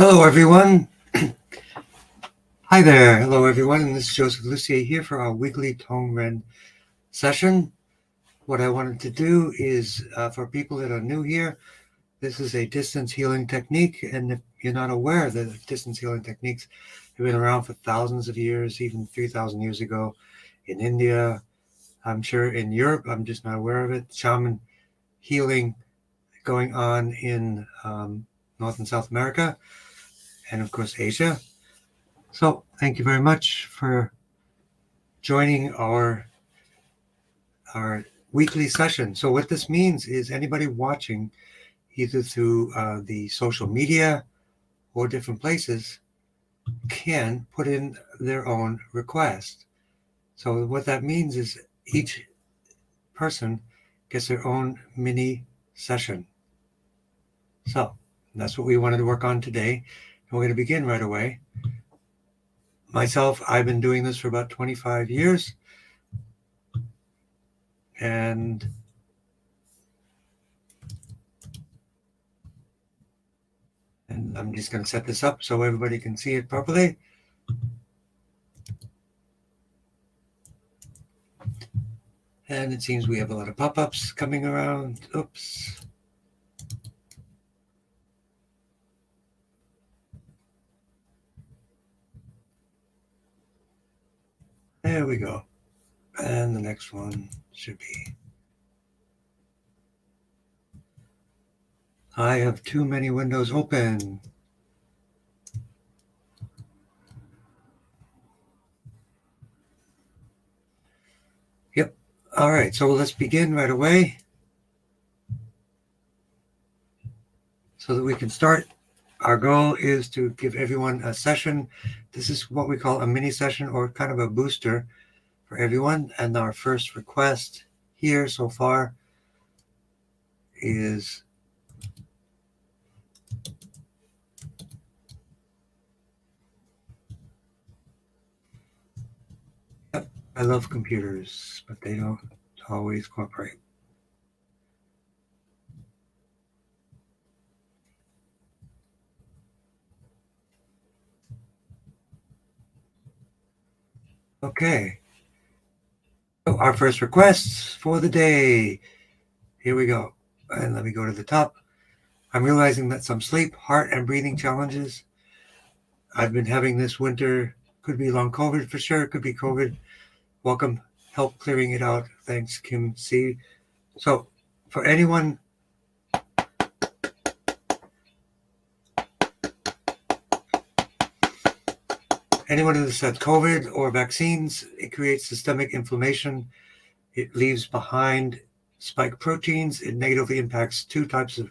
Hello, everyone. Hi there. Hello, everyone. And this is Joseph Lucier here for our weekly Tongren session. What I wanted to do is, for people that are new here, this is a distance healing technique. And if you're not aware that distance healing techniques have been around for thousands of years, even 3,000 years ago in India, I'm sure in Europe, I'm just not aware of it. Shaman healing going on in North and South America, and of course, Asia. So thank you very much for joining our weekly session. So what this means is anybody watching either through the social media or different places can put in their own request. So what that means is each person gets their own mini session. So that's what we wanted to work on today. And we're going to begin right away. Myself, I've been doing this for about 25 years. And I'm just going to set this up so everybody can see it properly. And it seems we have a lot of pop-ups coming around. Oops. There we go. And the next one should be. I have too many windows open. Yep. All right, so let's begin right away so that we can start. Our goal is to give everyone a session. This is what we call a mini session or kind of a booster for everyone. And our first request here so far is I love computers, but they don't always cooperate. Okay. So our first requests for the day. Here we go. And let me go to the top. I'm realizing that some sleep, heart, and breathing challenges I've been having this winter. Could be long COVID for sure. Could be COVID. Welcome. Help clearing it out. Thanks, Kim C. So for anyone who's had COVID or vaccines, it creates systemic inflammation. It leaves behind spike proteins. It negatively impacts two types of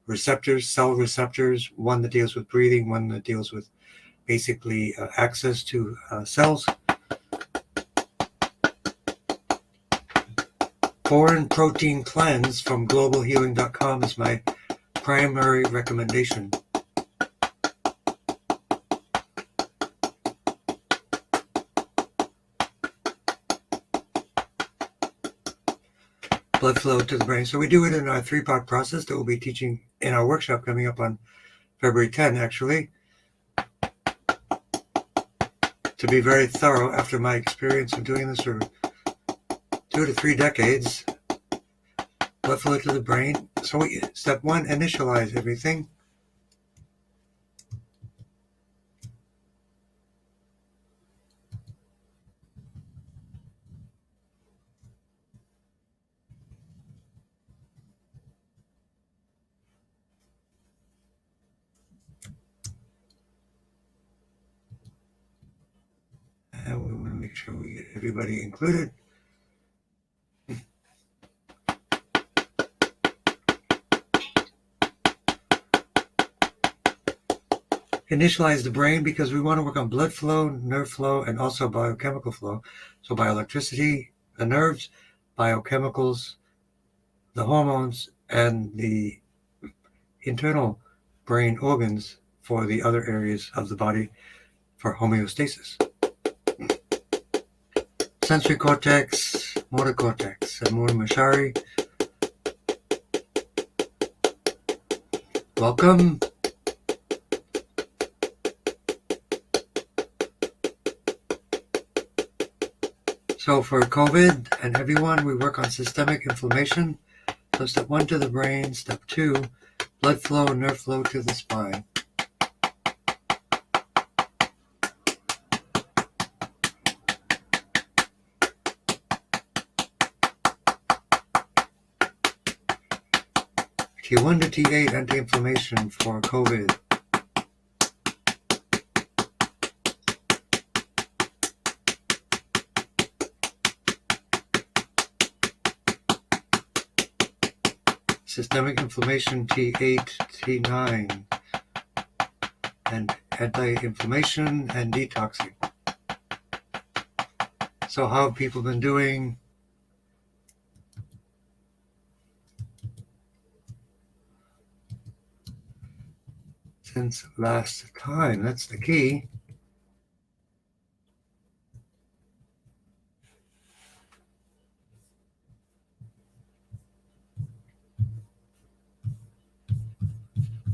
receptors, cell receptors, one that deals with breathing, one that deals with basically access to cells. Foreign protein cleanse from globalhealing.com is my primary recommendation. Blood flow to the brain. So we do it in our 3-part process that we'll be teaching in our workshop coming up on February 10, actually. To be very thorough after my experience of doing this for 2 to 3 decades. Blood flow to the brain. So step 1, initialize everything. And we want to make sure we get everybody included. Initialize the brain because we want to work on blood flow, nerve flow, and also biochemical flow. So bioelectricity, the nerves, biochemicals, the hormones, and the internal brain organs for the other areas of the body for homeostasis. Sensory cortex, motor cortex, and Motor Mashari. Welcome. So for COVID and everyone, we work on systemic inflammation. So step 1 to the brain, step 2, blood flow, nerve flow to the spine. T1 to T8 anti-inflammation for COVID. Systemic inflammation T8, T9, and anti-inflammation and detoxing. So how have people been doing? Since last time, that's the key.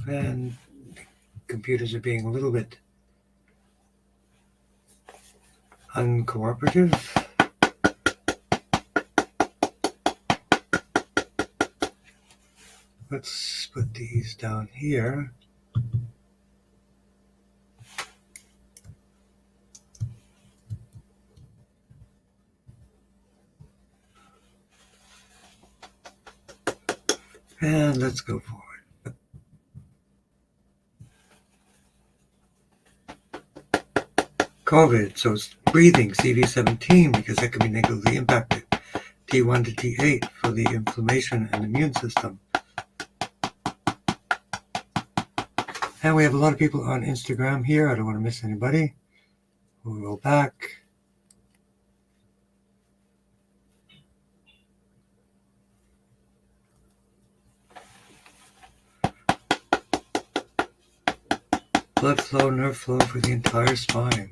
And computers are being a little bit uncooperative. Let's put these down here. And let's go forward. COVID, so it's breathing, CV17, because that can be negatively impacted. T1 to T8 for the inflammation and immune system. And we have a lot of people on Instagram here. I don't want to miss anybody. We'll roll back. Blood flow, nerve flow for the entire spine.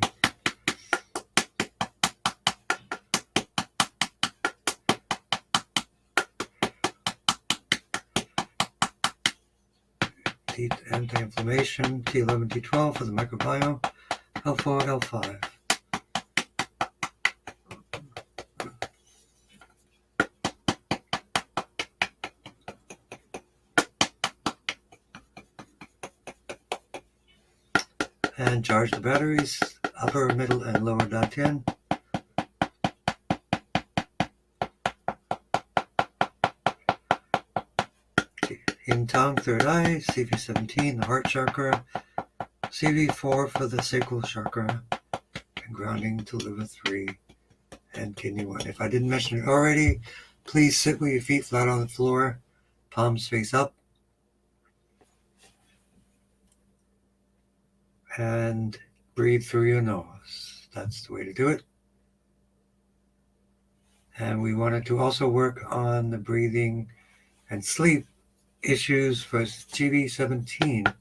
Anti-inflammation, T11, T12 for the microbiome, L4, L5. And charge the batteries, upper, middle, and lower dantian. In Tong, third eye, CV17, the heart chakra, CV4 for the sacral chakra, and grounding to liver 3, and kidney 1. If I didn't mention it already, please sit with your feet flat on the floor, palms face up, and breathe through your nose. That's the way to do it. And we wanted to also work on the breathing and sleep issues for CV17.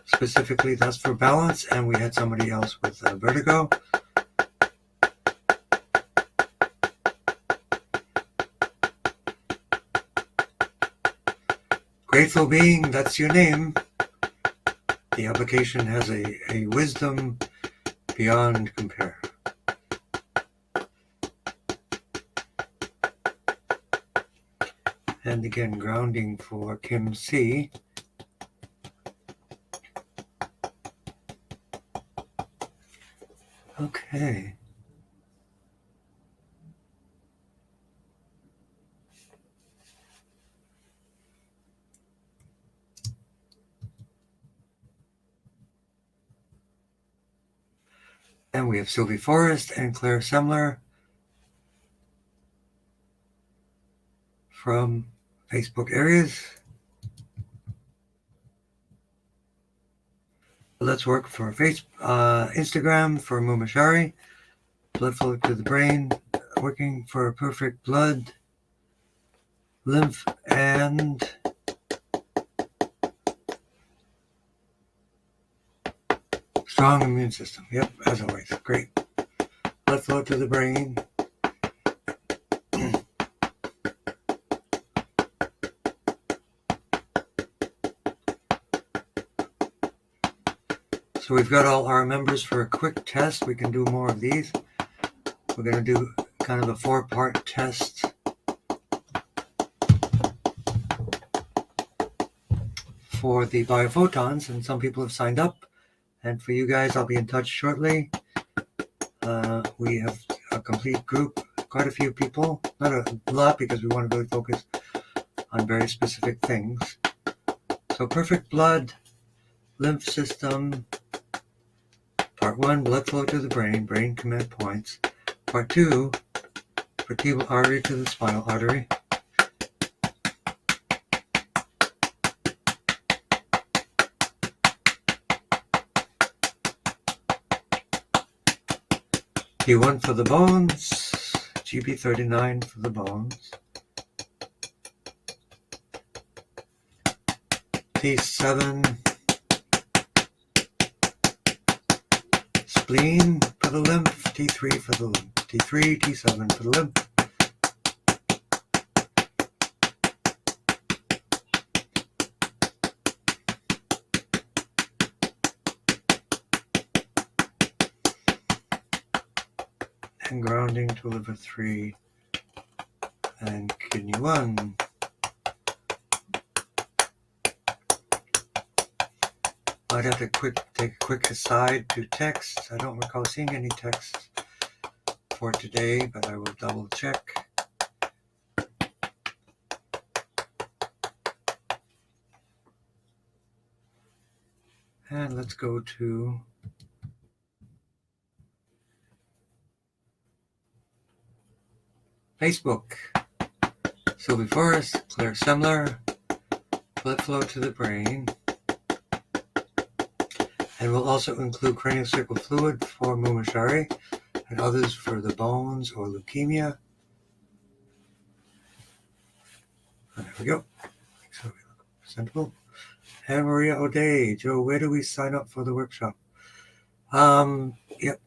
Specifically, that's for balance, and we had somebody else with vertigo. Grateful being, that's your name. The application has a wisdom beyond compare. And again, grounding for Kim C. Okay. And we have Sylvie Forrest and Claire Semler from Facebook areas. Let's work for Instagram for Mumashari. Blood flow to the brain, working for perfect blood, lymph, and strong immune system. Yep, as always. Great. Blood flow to the brain. So we've got all our members for a quick test. We can do more of these. We're going to do kind of a 4-part test for the biophotons, and some people have signed up. And for you guys, I'll be in touch shortly. We have a complete group, quite a few people, not a lot because we want to really focus on very specific things. So perfect blood, lymph system. Part 1, blood flow to the brain command points. Part 2, vertebral artery to the spinal artery. T1 for the bones, GB39 for the bones. T7, spleen for the lymph, T3 for the lymph, T3, T7 for the lymph. And grounding to liver 3 and kidney 1. I'd have to take a quick aside to text. I don't recall seeing any texts for today, but I will double check. And let's go to Facebook. Sylvie Forrest, Claire Semler, blood flow to the brain. And we'll also include craniosacral fluid for Mumashari and others for the bones or leukemia. There we go. So we look presentable. And Maria O'Day, Joe, where do we sign up for the workshop? Yep.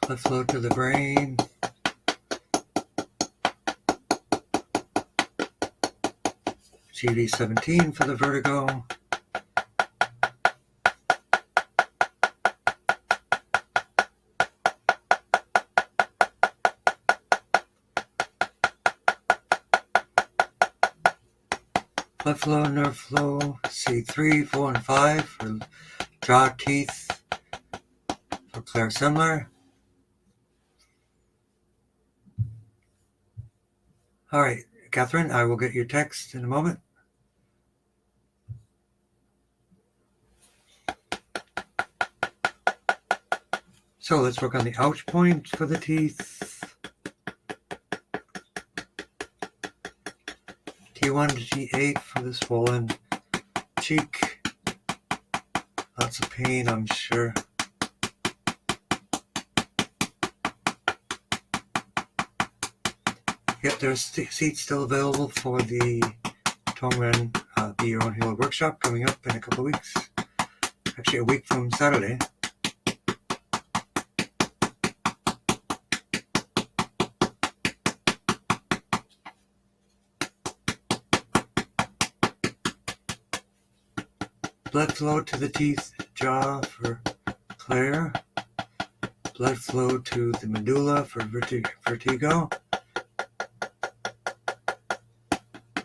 Blood flow to the brain. GV17 for the vertigo. Blood flow, nerve flow, C3, 4, and 5 for jaw, teeth for Claire Semler. All right, Catherine, I will get your text in a moment. So let's work on the ouch point for the teeth. T1 to T8 for the swollen cheek. Lots of pain, I'm sure. Yep, there's seats still available for the Tongren Be Your Own Healer workshop coming up in a couple of weeks. Actually, a week from Saturday. Blood flow to the teeth, jaw for Claire. Blood flow to the medulla for vertigo.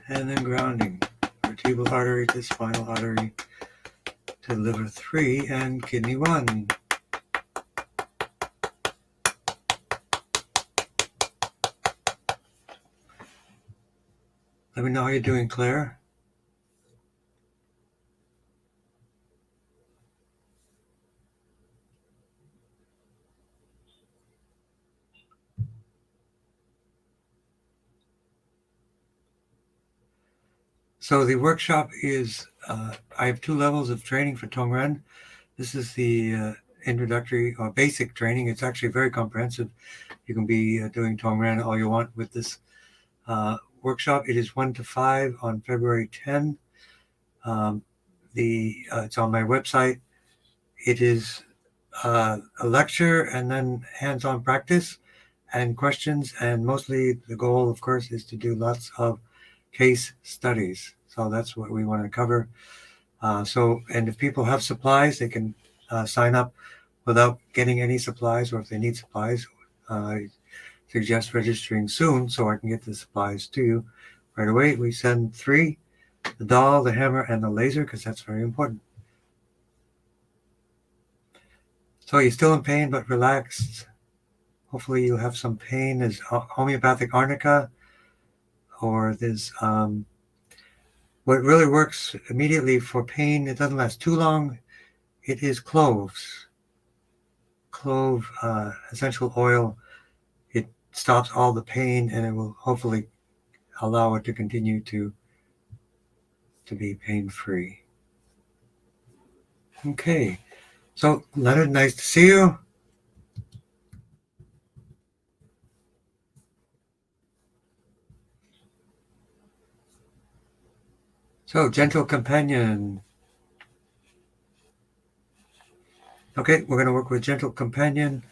And then grounding. Vertebral artery to spinal artery to liver 3 and kidney 1. Let me know how you're doing, Claire. So the workshop is, I have 2 levels of training for Tongren. This is the introductory or basic training. It's actually very comprehensive. You can be doing Tongren all you want with this workshop. It is 1 to 5 on February 10. It's on my website. It is a lecture and then hands-on practice and questions, and mostly the goal, of course, is to do lots of case studies. So that's what we want to cover. And if people have supplies, they can sign up without getting any supplies, or if they need supplies, I suggest registering soon so I can get the supplies to you right away. We send 3, the doll, the hammer, and the laser, because that's very important. So you're still in pain but relaxed. Hopefully you'll have some pain. There's homeopathic arnica, or there's what really works immediately for pain. It doesn't last too long. It is cloves. Clove essential oil. It stops all the pain, and it will hopefully allow it to continue to be pain-free. Okay, so Leonard, nice to see you. So, gentle companion. Okay, we're going to work with gentle companion,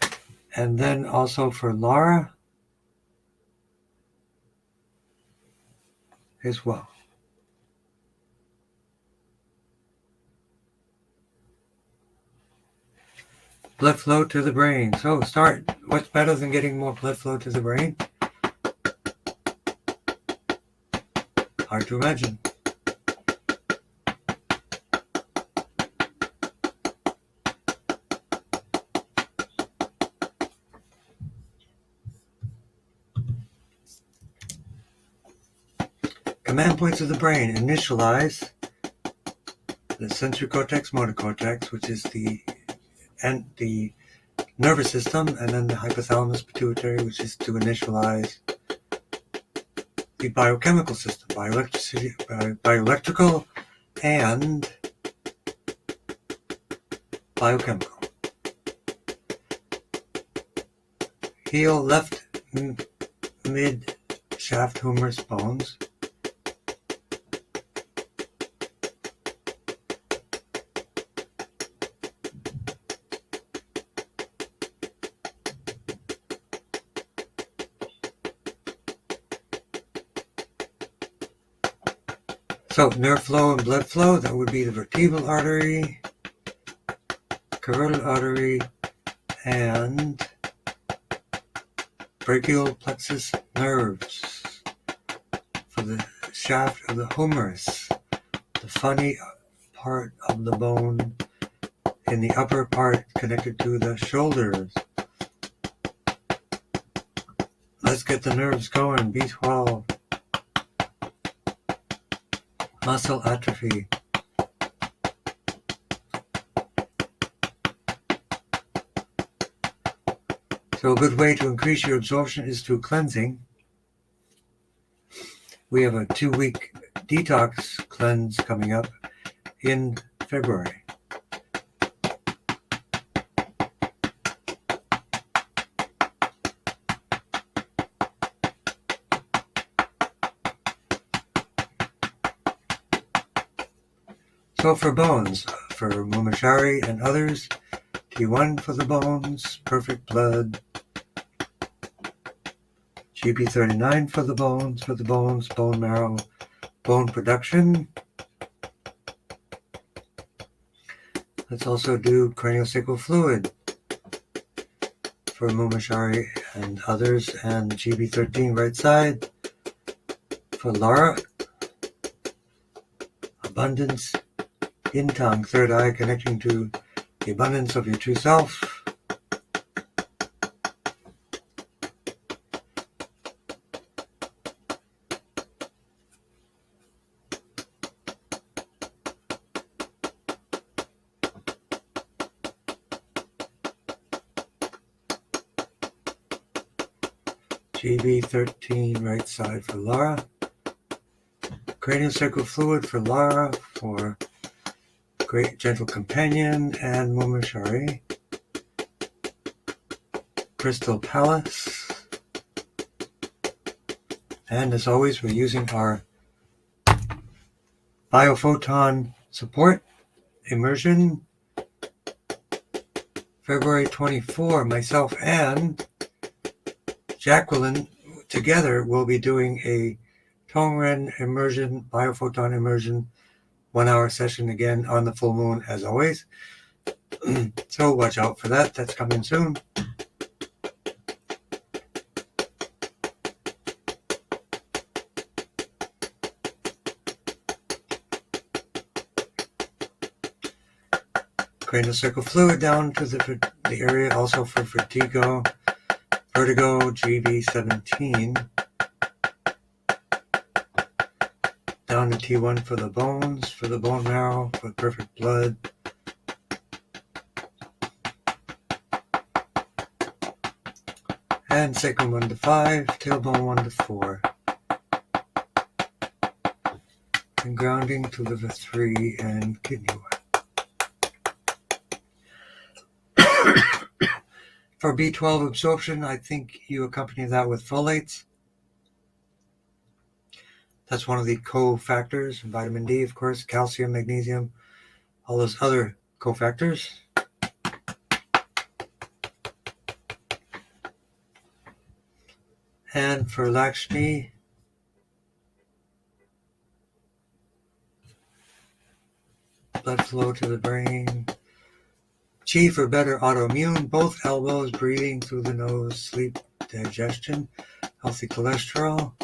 and then also for Laura as well. Blood flow to the brain. So start. What's better than getting more blood flow to the brain? Hard to imagine. Command points of the brain. Initialize the sensory cortex, motor cortex, which is the nervous system, and then the hypothalamus pituitary, which is to initialize the biochemical system, bioelectrical and biochemical. Heel left mid shaft humerus bones. So nerve flow and blood flow, that would be the vertebral artery, carotid artery, and brachial plexus nerves for the shaft of the humerus, the funny part of the bone in the upper part connected to the shoulders. Let's get the nerves going. B12. Muscle atrophy. So a good way to increase your absorption is through cleansing. We have a 2-week detox cleanse coming up in February. So for bones, for Mumashari and others, T1 for the bones, perfect blood. GB39 for the bones, bone marrow, bone production. Let's also do craniosacral fluid for Mumashari and others, and GB13 right side for Laura. Abundance in Tong, third eye, connecting to the abundance of your true self. GB13 right side for Laura. Craniosacral fluid for Laura, for Great Gentle Companion and Mumashari. Crystal Palace. And as always, we're using our biophoton support immersion. February 24, myself and Jacqueline together will be doing a Tongren immersion, biophoton immersion, 1 hour session again on the full moon as always. So watch out for that. That's coming soon. Cranial circle fluid down to the area also for vertigo GB17. Down to T1 for the bones, for the bone marrow, for perfect blood. And sacrum 1 to 5, tailbone 1 to 4. And grounding to liver 3 and kidney 1. For B12 absorption, I think you accompany that with folates. That's one of the cofactors. Vitamin D, of course, calcium, magnesium, all those other cofactors. And for Lakshmi, blood flow to the brain. Chi for better autoimmune, both elbows, breathing through the nose, sleep, digestion, healthy cholesterol.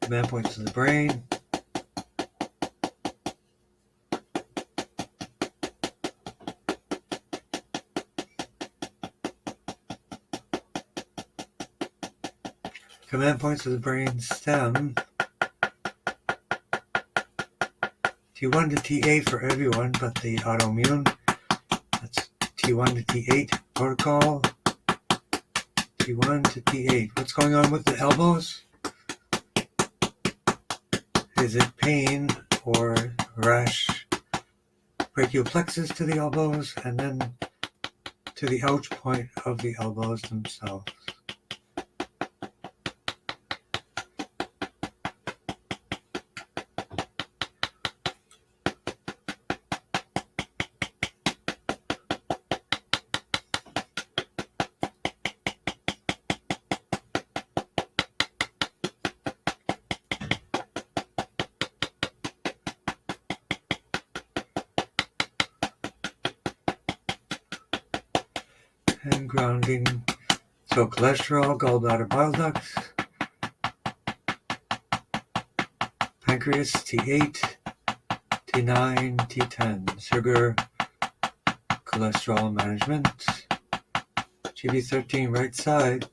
Command points to the brain. Command points to the brain stem. T1 to T8 for everyone but the autoimmune. That's T1 to T8 protocol. T1 to T8. What's going on with the elbows? Is it pain or rash? Brachial plexus to the elbows and then to the ouch point of the elbows themselves. And grounding. So cholesterol, gallbladder, bile ducts, pancreas, T8, T9, T10, sugar, cholesterol management, GB13 right side.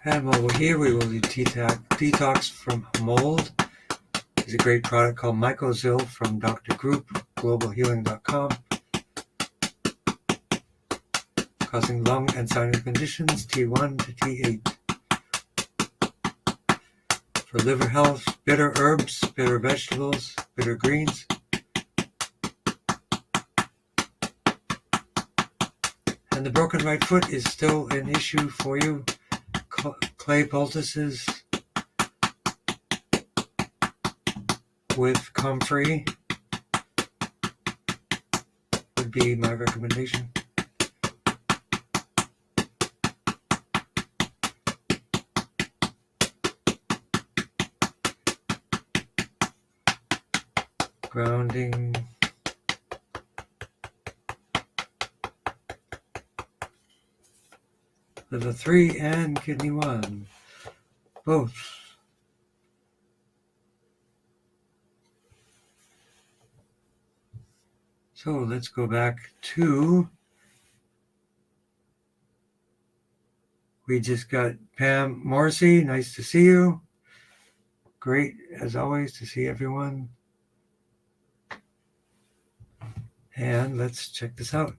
And while we're here, we will do Detox from mold. It's a great product called Mycozil from Dr. Group, globalhealing.com. Causing lung and sinus conditions, T1 to T8. For liver health, bitter herbs, bitter vegetables, bitter greens. And the broken right foot is still an issue for you. Clay poultices with comfrey would be my recommendation. Grounding. Liver 3 and kidney 1. Both. So let's go back to, we just got Pam Morrissey. Nice to see you. Great, as always, to see everyone. And let's check this out.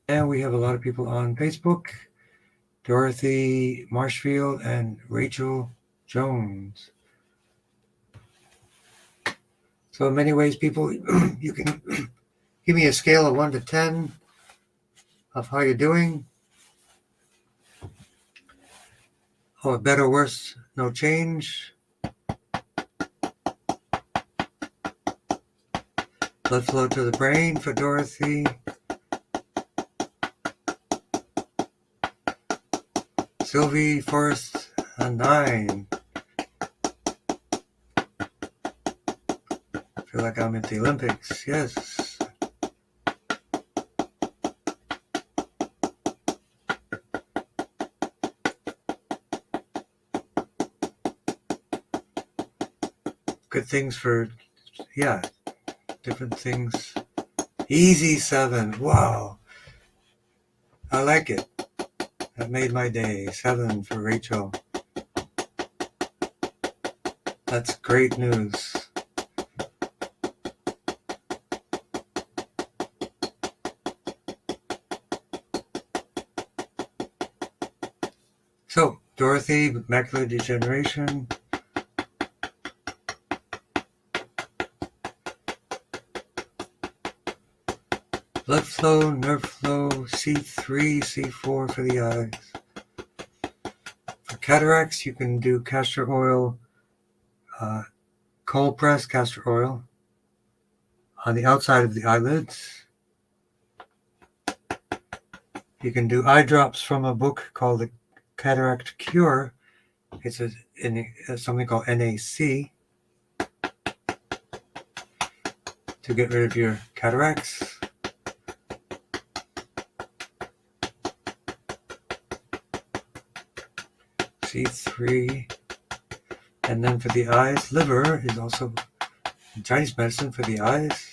And we have a lot of people on Facebook. Dorothy Marshfield and Rachel Jones. So in many ways, people, you can give me a scale of 1 to 10 of how you're doing. Oh, better, worse, no change. Blood flow to the brain for Dorothy. Sylvie Forrest, a 9. Feel like I'm at the Olympics, yes. Good things for, yeah, different things. Easy 7, wow. I like it. That made my day. 7 for Rachel. That's great news. So, Dorothy, macular degeneration. Blood flow, nerve flow, C3, C4 for the eyes. For cataracts, you can do castor oil, cold press castor oil on the outside of the eyelids. You can do eye drops from a book called The Cataract Cure. It's something called NAC to get rid of your cataracts. C3. And then for the eyes, liver is also Chinese medicine for the eyes.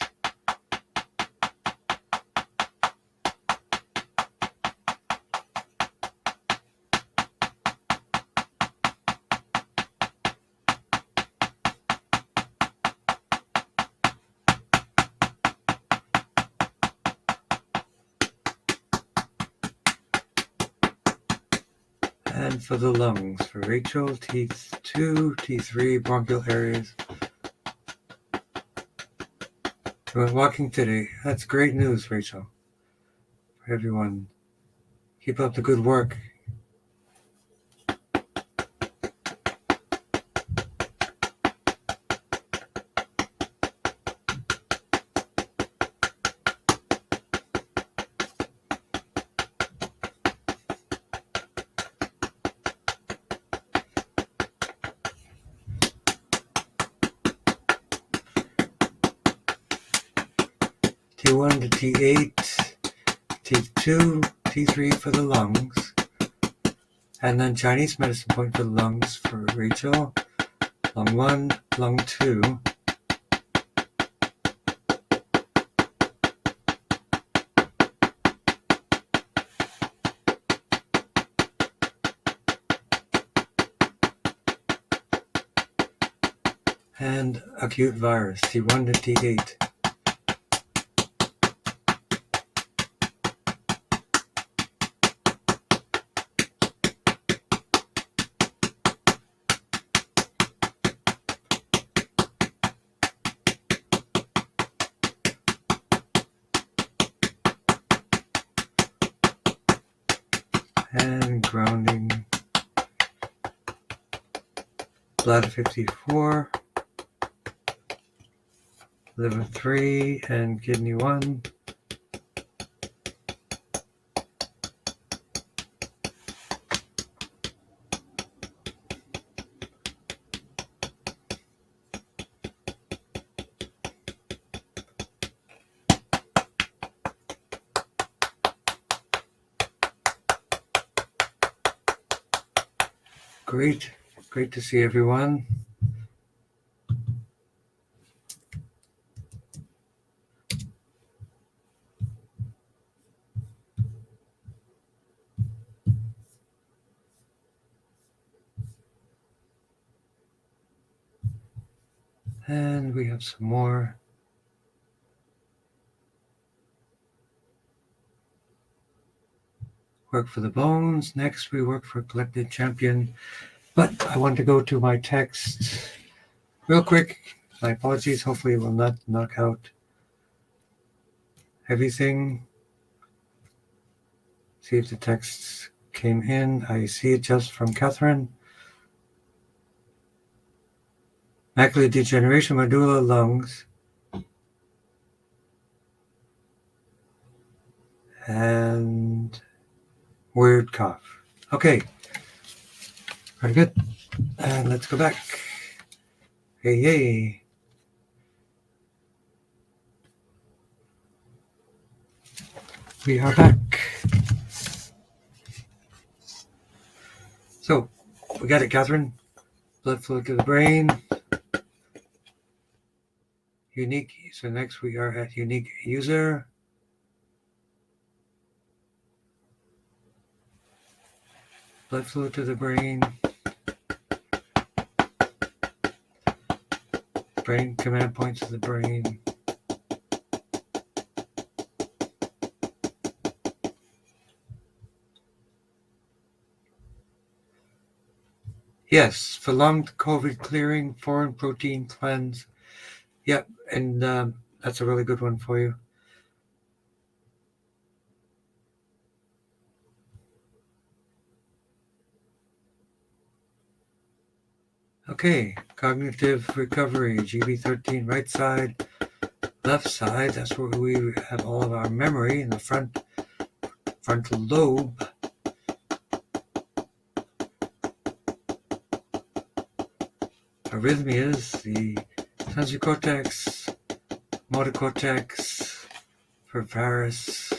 And for the lungs, for Rachel, T2, T3, bronchial areas. You went walking today. That's great news, Rachel. For everyone. Keep up the good work. T1 to T8, T2, T3 for the lungs. And then Chinese medicine point for the lungs for Rachel. Lung 1, lung 2. And acute virus, T1 to T8. And grounding. Bladder 54. Liver 3 and kidney 1. Great to see everyone. And we have some more. work for the bones. Next, we work for collected champion. But I want to go to my text real quick. My apologies. Hopefully, it will not knock out everything. See if the text came in. I see it just from Catherine. Macular degeneration, medulla, lungs. And weird cough. Okay. Very good. And let's go back. Hey. We are back. So, we got it, Catherine. Blood flow to the brain. Unique. So next we are at unique user. Blood flow to the brain. Brain command points to the brain. Yes, for lung COVID clearing, foreign protein cleanse. Yep, and that's a really good one for you. Okay, cognitive recovery, GB13, right side, left side. That's where we have all of our memory in the frontal lobe. Arrhythmias, the sensory cortex, motor cortex for varus,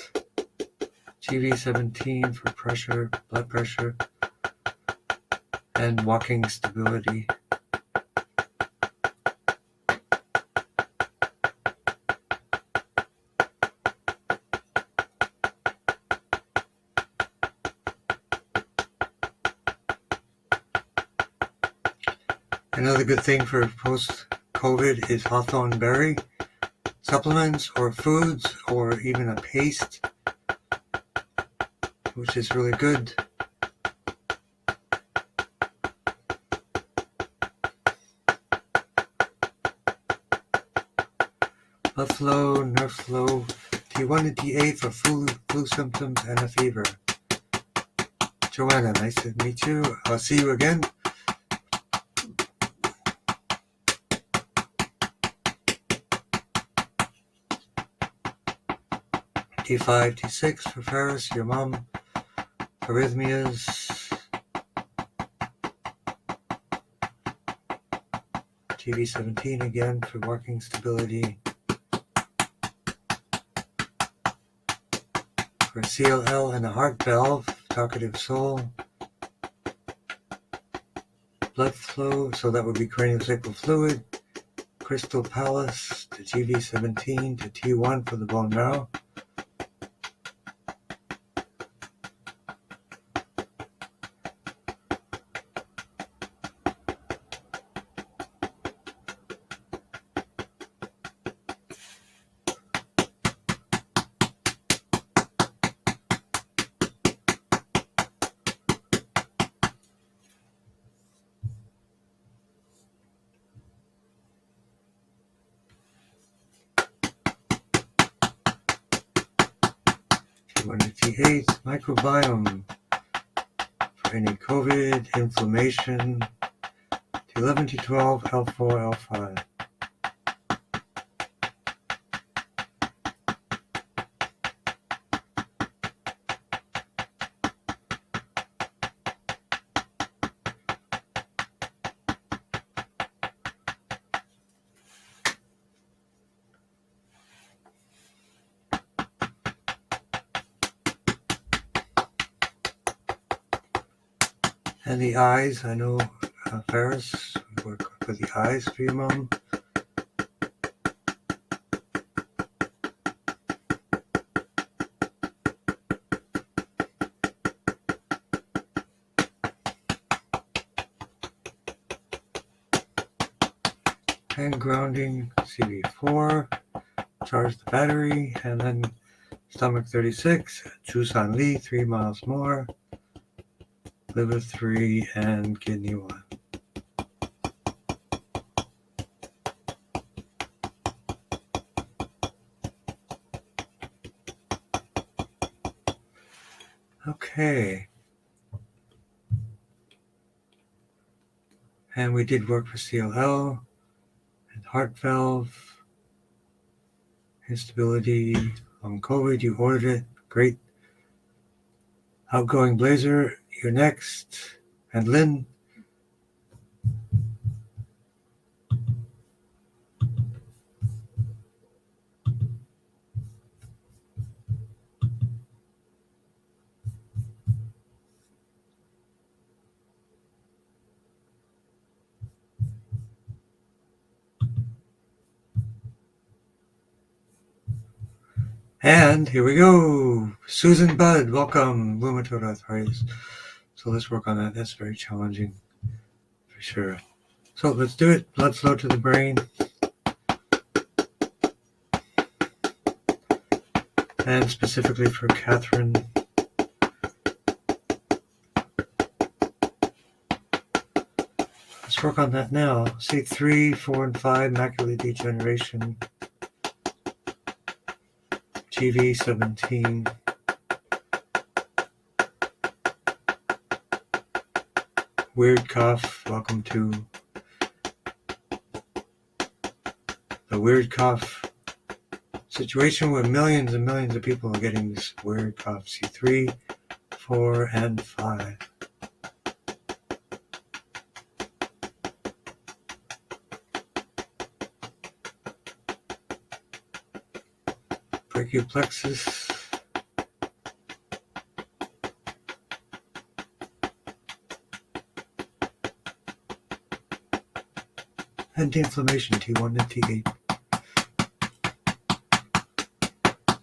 GB17 for pressure, blood pressure, and walking stability. Another good thing for post-COVID is hawthorn berry supplements or foods or even a paste, which is really good. Blood flow, nerve flow, T1 and T8 for flu symptoms and a fever. Joanna, nice to meet you. I'll see you again. T5, T6 for Ferris, your mom. Arrhythmias. TV17 again for working stability. For CLL and a heart valve, talkative soul. Blood flow, so that would be craniosacral fluid. Crystal palace to TV17 to T1 for the bone marrow. T8 microbiome for any COVID, inflammation, T11, T12, L4, L5. And the eyes, I know Ferris, we work for the eyes for your mom. And grounding, CV4, charge the battery, and then Stomach 36, Chusan Li 3 miles more, liver 3, and kidney 1. Okay. And we did work for CLL and heart valve, instability, long COVID. You ordered it. Great. Outgoing Blazer, you're next. And Lynn. And here we go. Susan Budd, welcome. Rheumatoid arthritis. So let's work on that. That's very challenging, for sure. So let's do it. Blood flow to the brain. And specifically for Catherine. Let's work on that now. C3, 4, and 5, macular degeneration. TV 17. Weird cough. Welcome to the weird cough situation where millions and millions of people are getting this weird cough. C3, 4, and 5. Brachial plexus. Anti-inflammation T1 to T8.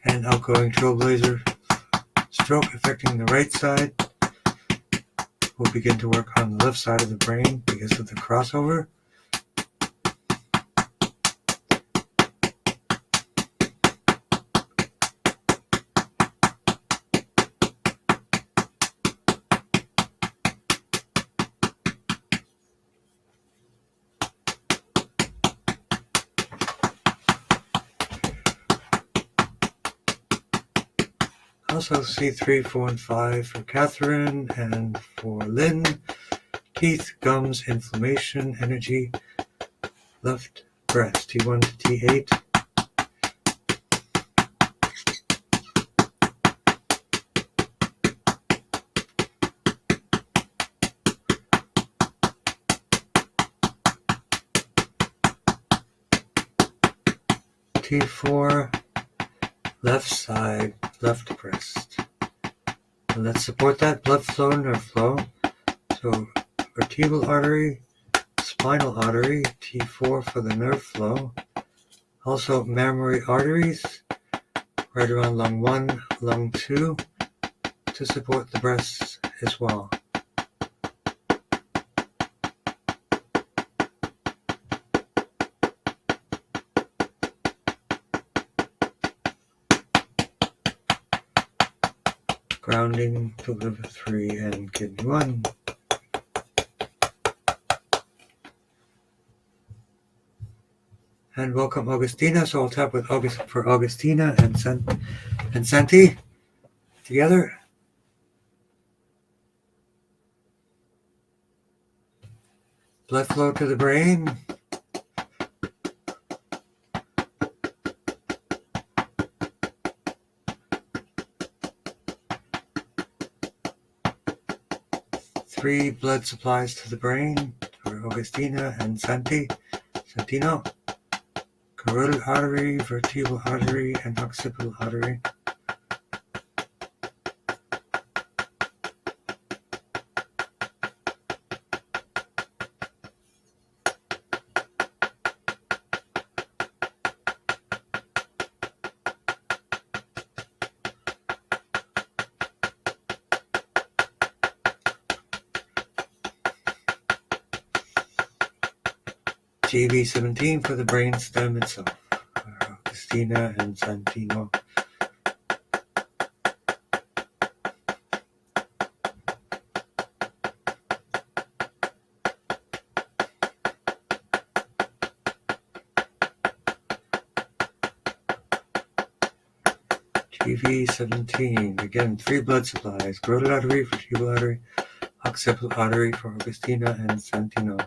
And outgoing trailblazer. Stroke affecting the right side. We'll begin to work on the left side of the brain because of the crossover. Also C3, 4, and 5 for Catherine, and for Lynn, teeth, gums, inflammation, energy, left breast, T1 to T8. T4, left side, left breast. And let's support that blood flow, nerve flow. So vertebral artery, spinal artery, T4 for the nerve flow. Also mammary arteries, right around lung 1, lung 2, to support the breasts as well. Grounding to liver 3 and kidney 1. And welcome Augustina. So I'll tap with Augustina and Santi together. Blood flow to the brain. Three blood supplies to the brain for Augustina and Santino. Carotid artery, vertebral artery, and occipital artery. GV17 for the brain stem itself. Augustina and Santino. TV17. Again, 3 blood supplies. Carotid artery for Tubal artery, occipital artery for Augustina and Santino.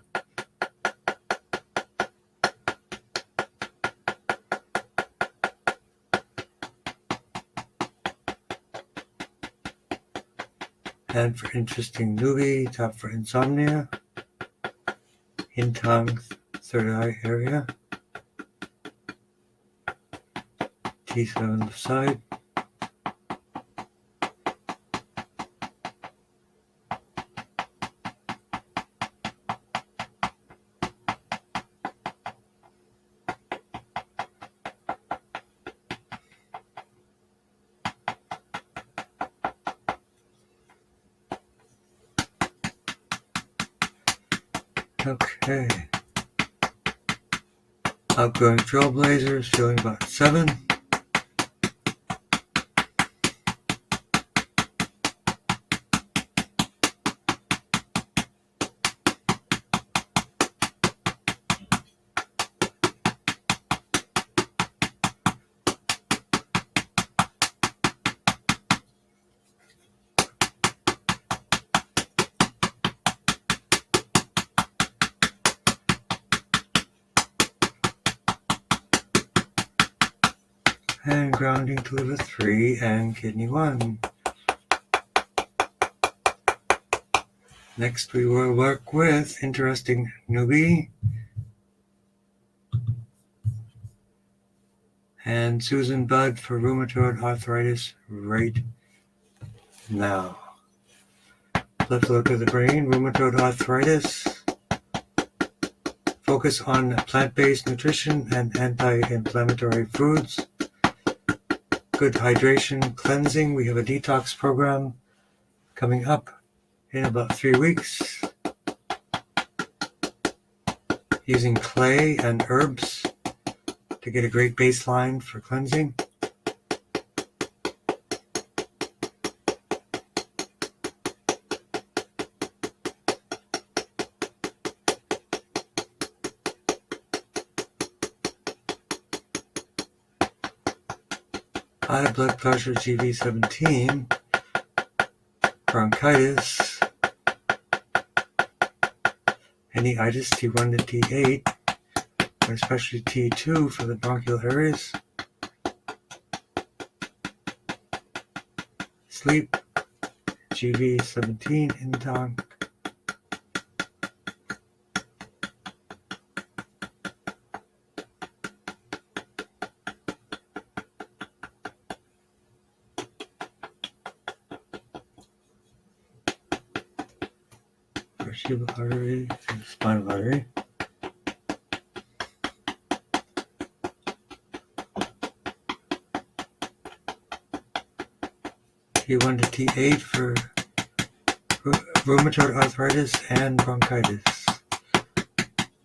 And for interesting newbie, top for insomnia, in Tong, third eye area, T7 left side. Okay. Outgoing trailblazers, feeling about 7. And grounding to liver 3 and kidney 1. Next we will work with interesting newbie and Susan Budd for rheumatoid arthritis right now. Let's look at the brain. Rheumatoid arthritis. Focus on plant-based nutrition and anti-inflammatory foods. Good hydration, cleansing. We have a detox program coming up in about 3 weeks using clay and herbs to get a great baseline for cleansing. High blood pressure, TV17, bronchitis, any itis, T1 to T8, and especially T2 for the bronchial areas. Sleep, GV17 in Tong. Vertebral artery and spinal artery. T1 to T8 for rheumatoid arthritis and bronchitis.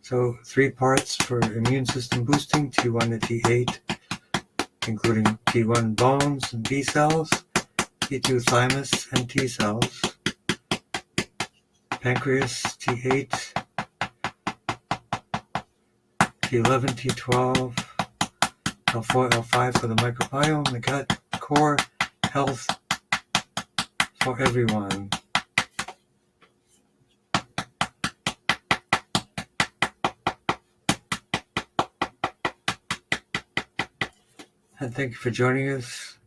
So 3 parts for immune system boosting, T1 to T8, including T1 bones and B cells, T2 thymus and T cells, pancreas, T8, T11, T12, L4, L5 for the microbiome, the gut, core, health for everyone. And thank you for joining us,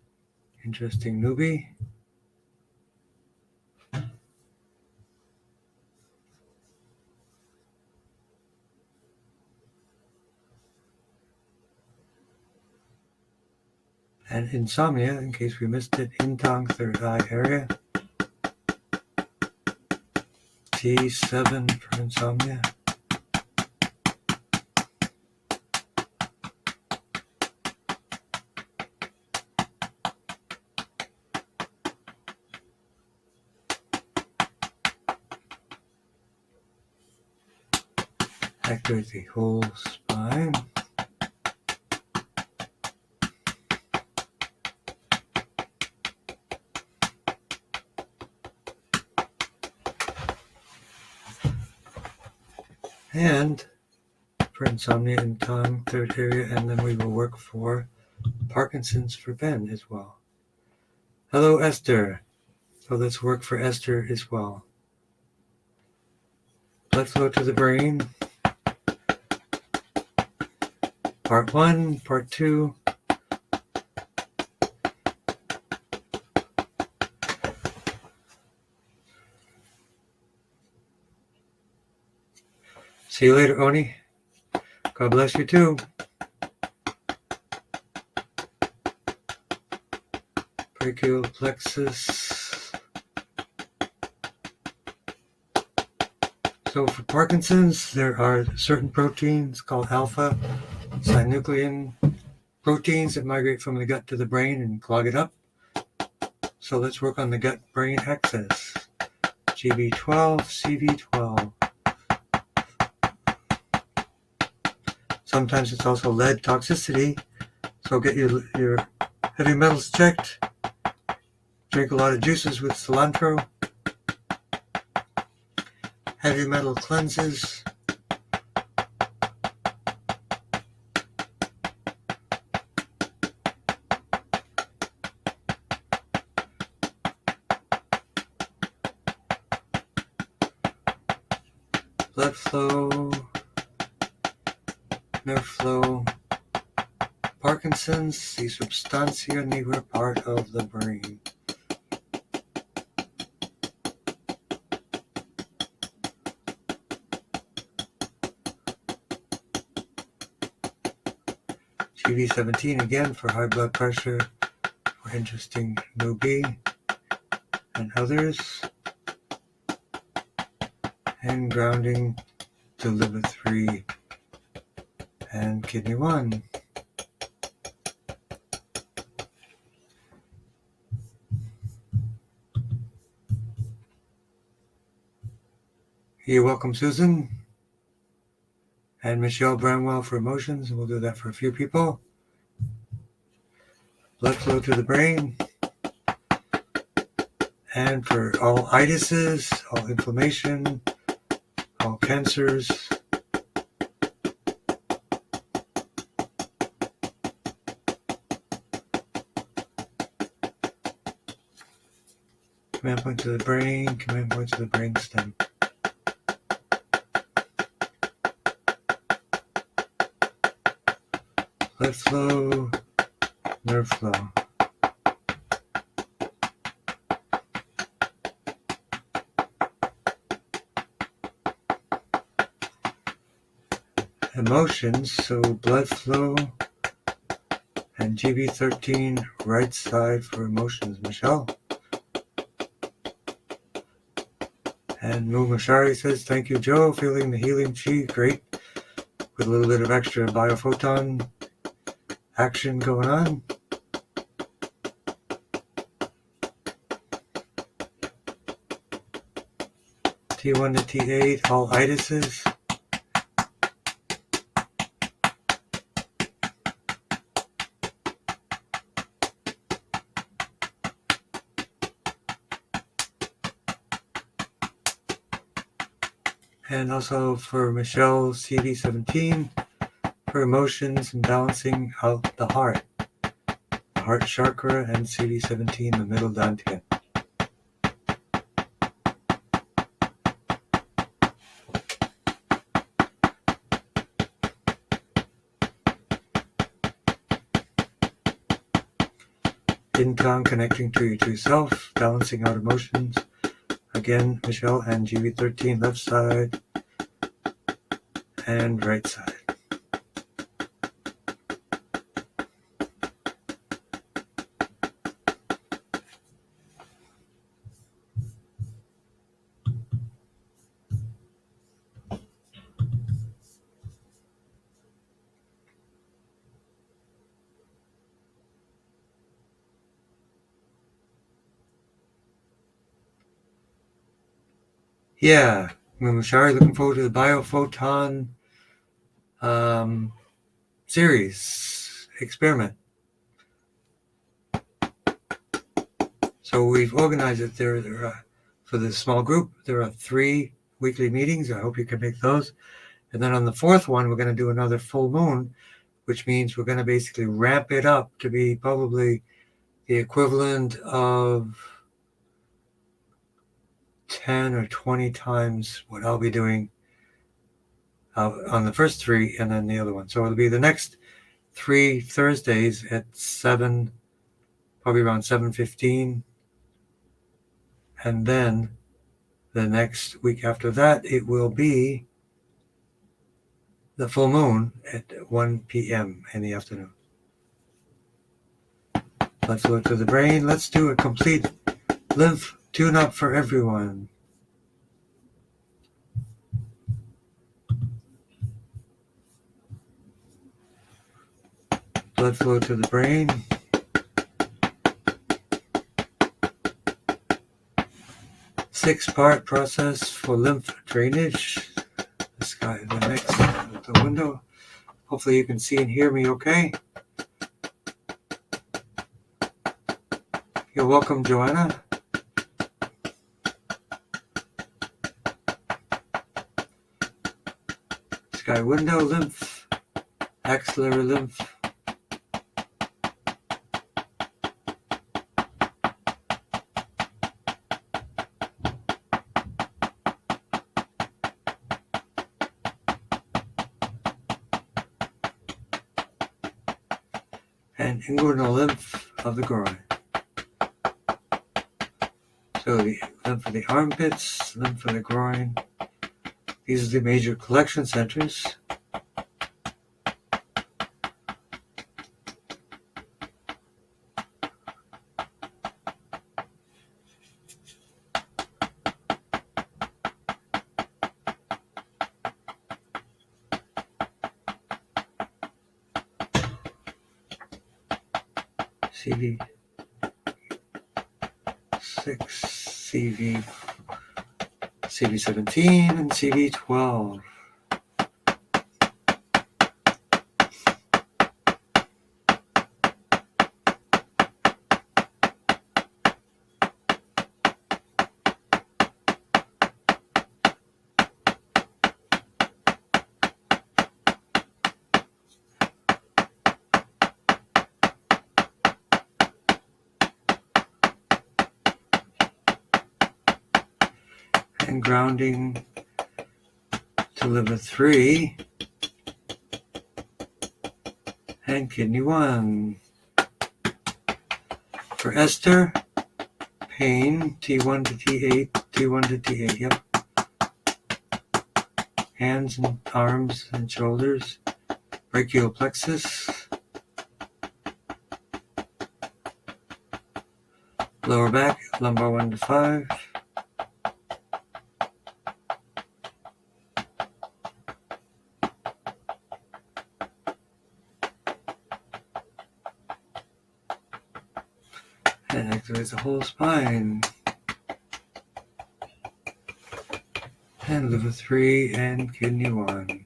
interesting newbie. And insomnia, in case we missed it, in Tong, third eye area. T7 for insomnia. Activate the whole spine. And for insomnia in Tong, third area, and then we will work for Parkinson's for Ben as well. Hello, Esther. So let's work for Esther as well. Blood flow to the brain. Part 1, Part 2. See you later, Oni. God bless you too. Brachial plexus. So for Parkinson's, there are certain proteins called alpha synuclein proteins that migrate from the gut to the brain and clog it up. So let's work on the gut-brain axis. GB12, CV12. Sometimes it's also lead toxicity, so get your heavy metals checked. Drink a lot of juices with cilantro. Heavy metal cleanses. Blood flow, nerve flow. Parkinson's, the substantia nigra part of the brain. CV17 again for high blood pressure, for interesting Nubi and others. And grounding to liver 3 and kidney 1. You're welcome, Susan. And Michelle Bramwell for emotions, and we'll do that for a few people. Blood flow to the brain. And for all itises, all inflammation, all cancers. Command point to the brain, command point to the brain stem. Blood flow, nerve flow. Emotions, so blood flow and GB13 right side for emotions, Michelle. And Moo Mashari says, thank you, Joe. Feeling the healing chi, great. With a little bit of extra biophoton action going on. T1 to T8, all itises. And also for Michelle, CD17, for emotions and balancing out the heart chakra, and CD17, the middle dantian. Tong connecting to your true self, balancing out emotions. Again, Michelle, and GB13 left side and right side. Yeah, Mushari, looking forward to the biophoton series experiment. So we've organized it there for this small group. There are 3 weekly meetings. I hope you can make those. And then on the 4th one, we're going to do another full moon, which means we're going to basically ramp it up to be probably, the equivalent of 10 or 20 times what I'll be doing on the first 3 and then the other one. So it'll be the next 3 Thursdays at 7, probably around 7:15. And then the next week after that, it will be the full moon at 1 p.m. in the afternoon. Let's go to the brain. Let's do a complete lymph tune-up for everyone. Blood flow to the brain. Six-part process for lymph drainage. This guy, the next, the window. Hopefully you can see and hear me okay. You're welcome, Joanna. Sky window lymph, axillary lymph. And inguinal lymph of the groin. So the lymph of the armpits, lymph of the groin. These are the major collection centers. CV6, CV17, and CV12. And grounding to liver 3 and kidney 1. For Esther, pain T1 to T8, T1 to T8, yep. Hands and arms and shoulders, brachial plexus, lower back, lumbar 1 to 5. And activates the whole spine. And liver 3 and kidney 1.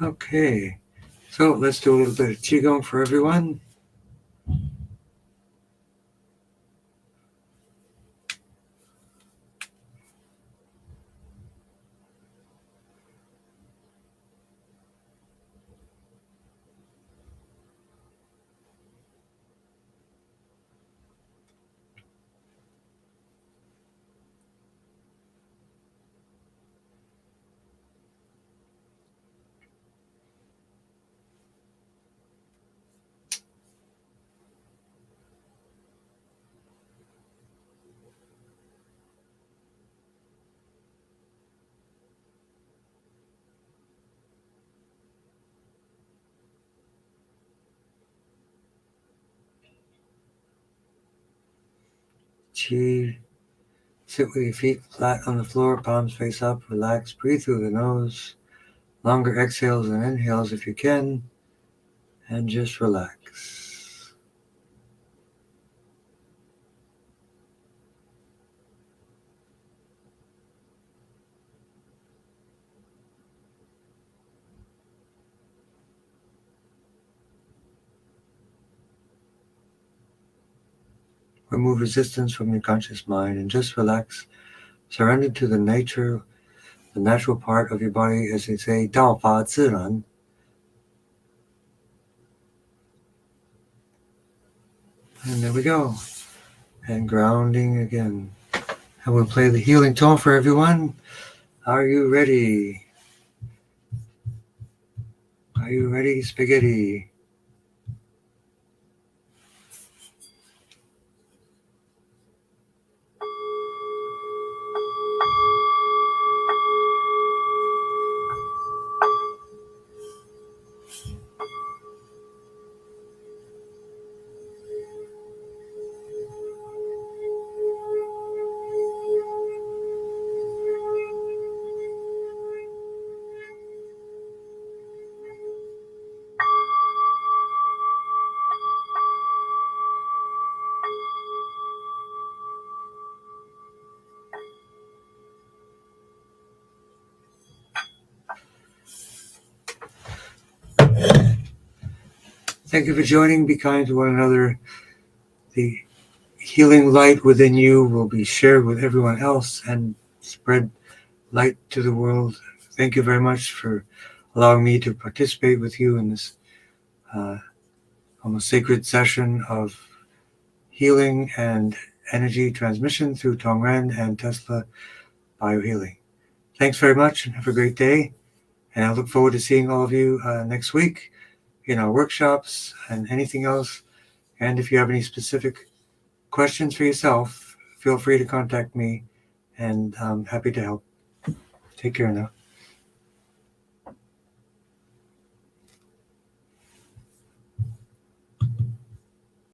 Okay, so let's do a little bit of Qigong for everyone. Qi. Sit with your feet flat on the floor, palms face up, relax, breathe through the nose. Longer exhales and inhales if you can, and just relax. remove resistance from your conscious mind, and just relax. Surrender to the nature, the natural part of your body, as they say, 道法自然. And there we go. And grounding again. And we'll play the healing tone for everyone. Are you ready? Are you ready, spaghetti? Thank you for joining. Be kind to one another. The healing light within you will be shared with everyone else and spread light to the world. Thank you very much for allowing me to participate with you in this almost sacred session of healing and energy transmission through Tongren and Tesla biohealing. Thanks very much and have a great day. And I look forward to seeing all of you next week in our workshops and anything else. And if you have any specific questions for yourself, feel free to contact me, and I'm happy to help. Take care now.